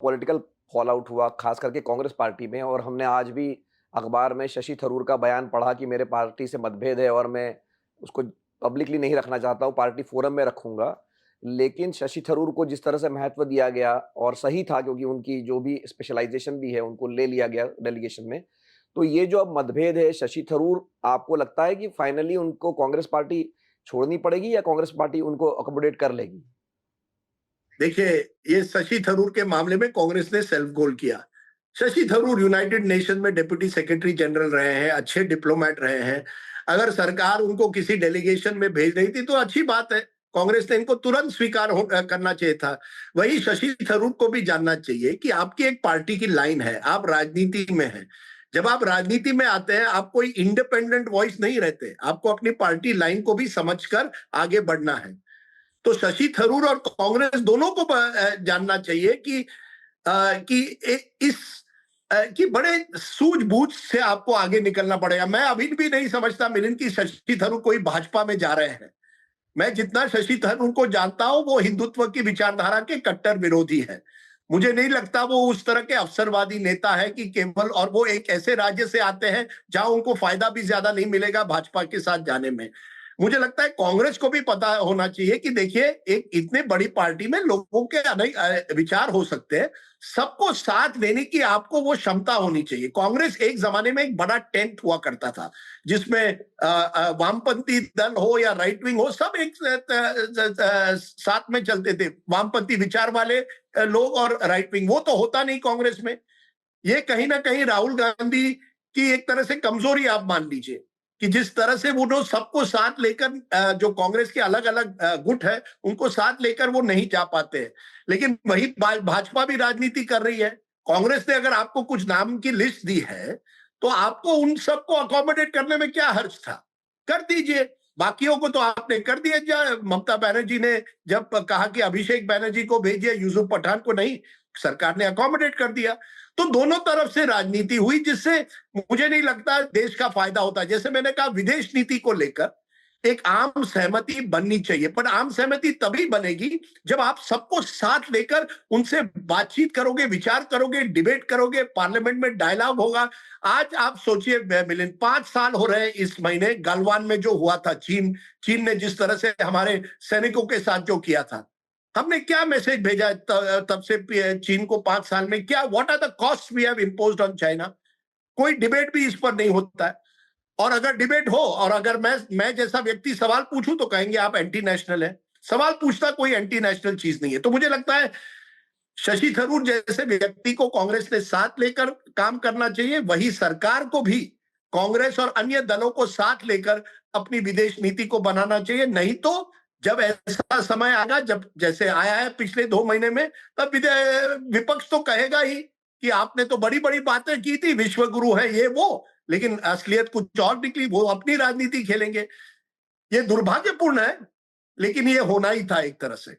Political fall out हुआ, खास करके कांग्रेस पार्टी में। और हमने आज भी अखबार में शशि थरूर का बयान पढ़ा कि मेरे पार्टी से मतभेद है और मैं उसको पब्लिकली नहीं रखना चाहता हूँ, पार्टी फोरम में रखूँगा। लेकिन शशि थरूर को जिस तरह से महत्व दिया गया, और सही था क्योंकि उनकी जो भी स्पेशलाइज़ेशन भी है, उनको ले लिया गया डेलीगेशन में। तो ये जो अब मतभेद है, शशि थरूर, आपको लगता है कि फाइनली उनको कांग्रेस पार्टी छोड़नी पड़ेगी या कांग्रेस पार्टी उनको अकोमोडेट कर लेगी? देखिए, ये शशि थरूर के मामले में कांग्रेस ने सेल्फ गोल किया। शशि थरूर यूनाइटेड नेशन में डिप्टी सेक्रेटरी जनरल रहे हैं, अच्छे डिप्लोमेट रहे हैं। अगर सरकार उनको किसी डेलीगेशन में भेज रही थी तो अच्छी बात है। कांग्रेस ने इनको तुरंत करना चाहिए था। वही शशि थरूर को भी जानना चाहिए कि आपकी एक पार्टी की लाइन है, आप राजनीति में हैं। जब आप राजनीति में आते हैं, आप कोई इंडिपेंडेंट वॉइस नहीं रहते। आपको अपनी पार्टी लाइन को भी समझकर आगे बढ़ना है। तो शशि थरूर और कांग्रेस दोनों को जानना चाहिए कि कि बड़े सूझबूझ से आपको आगे निकलना पड़ेगा। मैं अभी भी नहीं समझता मिलिंद की शशि थरूर कोई भाजपा में जा रहे हैं। मैं जितना शशि थरूर को जानता हूं, वो हिंदुत्व की विचारधारा के कट्टर विरोधी है। मुझे नहीं लगता वो उस तरह के अवसरवादी नेता है कि केवल, और वो एक ऐसे राज्य से आते हैं जहां उनको फायदा भी ज्यादा नहीं मिलेगा भाजपा के साथ जाने में। मुझे लगता है कांग्रेस को भी पता होना चाहिए कि देखिए, एक इतने बड़ी पार्टी में लोगों के अनेक विचार हो सकते हैं। सबको साथ लेने की आपको वो क्षमता होनी चाहिए। कांग्रेस एक जमाने में एक बड़ा टेंट हुआ करता था, जिसमें वामपंथी दल हो या राइट विंग हो, सब एक साथ में चलते थे। वामपंथी विचार वाले लोग और राइट विंग। वो तो होता नहीं कांग्रेस में। ये कहीं ना कहीं राहुल गांधी की एक तरह से कमजोरी आप मान लीजिए, कि जिस तरह से वो लोग सबको साथ लेकर, जो कांग्रेस के अलग अलग गुट है, उनको साथ लेकर वो नहीं जा पाते हैं। लेकिन वही भाजपा भी राजनीति कर रही है। कांग्रेस ने अगर आपको कुछ नाम की लिस्ट दी है, तो आपको उन सबको अकोमोडेट करने में क्या हर्ज था? कर दीजिए। बाकियों को तो आपने कर दिया। ममता बनर्जी ने जब कहा कि अभिषेक बनर्जी को भेजिए, यूसुफ पठान को नहीं, सरकार ने अकोमोडेट कर दिया। तो दोनों तरफ से राजनीति हुई, जिससे मुझे नहीं लगता देश का फायदा होता है। जैसे मैंने कहा, विदेश नीति को लेकर एक आम सहमति बननी चाहिए, पर आम सहमति तभी बनेगी जब आप सबको साथ लेकर उनसे बातचीत करोगे, विचार करोगे, डिबेट करोगे, पार्लियामेंट में डायलॉग होगा। आज आप सोचिए मिलिंद, 5 साल हो रहे हैं इस महीने गलवान में जो हुआ था। चीन ने जिस तरह से हमारे सैनिकों के साथ जो किया था, हमने क्या मैसेज भेजा तब से चीन को? 5 साल में क्या, what are the cost we have imposed on China? कोई डिबेट भी इस पर नहीं होता है। और अगर डिबेट हो, और अगर मैं जैसा व्यक्ति सवाल पूछूं, तो कहेंगे आप एंटी नेशनल है। सवाल पूछता कोई एंटी नेशनल चीज नहीं है। तो मुझे लगता है शशि थरूर जैसे व्यक्ति को कांग्रेस ने साथ लेकर काम करना चाहिए। वही सरकार को भी कांग्रेस और अन्य दलों को साथ लेकर अपनी विदेश नीति को बनाना चाहिए। नहीं तो जब ऐसा समय आएगा, जब जैसे आया है पिछले 2 महीने में, तब विपक्ष तो कहेगा ही कि आपने तो बड़ी बड़ी बातें की थी, विश्व गुरु है ये वो, लेकिन असलियत कुछ और निकली। वो अपनी राजनीति खेलेंगे। ये दुर्भाग्यपूर्ण है, लेकिन ये होना ही था एक तरह से।